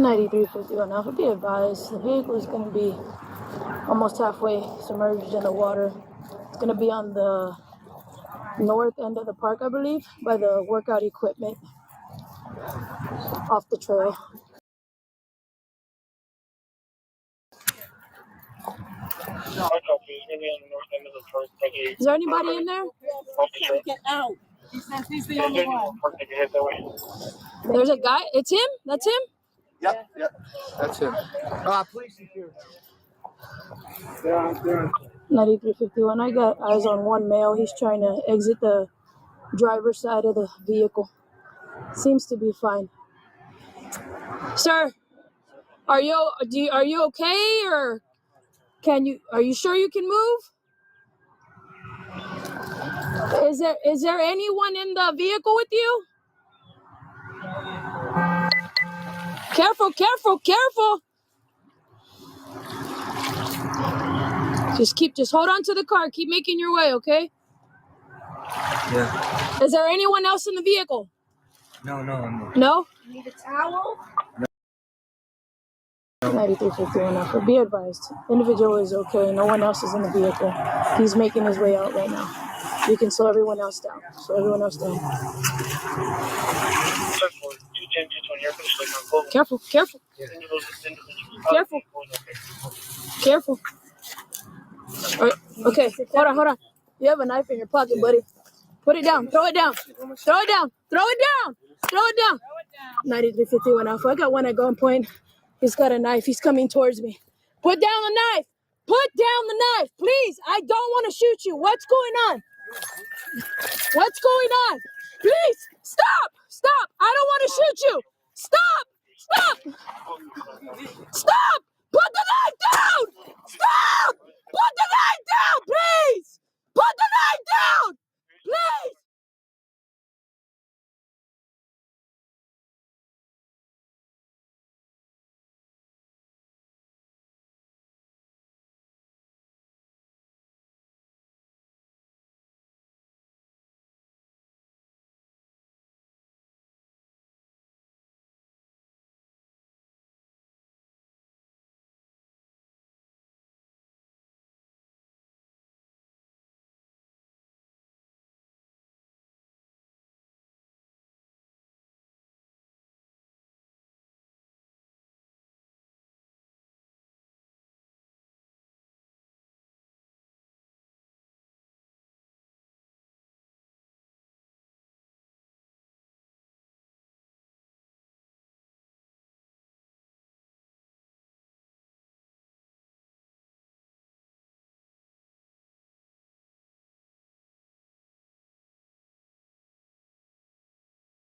9351 Alpha, be advised, the vehicle is going to be almost halfway submerged in the water. It's going to be on the north end of the park, I believe, by the workout equipment off the trail. Is there anybody in there? Get out. He says he's the only one. There's a guy. It's him? That's him? Yep. That's him. Police security. 9351. I got eyes on one male. He's trying to exit the driver's side of the vehicle. Seems to be fine. Sir, are you okay, or are you sure you can move? Is there anyone in the vehicle with you? Careful. Just hold on to the car. Keep making your way, okay? Yeah. Is there anyone else in the vehicle? No. No? You need a towel? 9351 Alpha, be advised. Individual is okay. No one else is in the vehicle. He's making his way out right now. You can slow everyone else down. Careful. All right. Okay, hold on. You have a knife in your pocket, buddy. Put it down. Throw it down. 9351 Alpha. I got one at gunpoint. He's got a knife. He's coming towards me. Put down the knife. Please. I don't want to shoot you. What's going on? Please, stop. I don't want to shoot you. Stop. Put the knife down. Stop. Put the knife down, please. Put the knife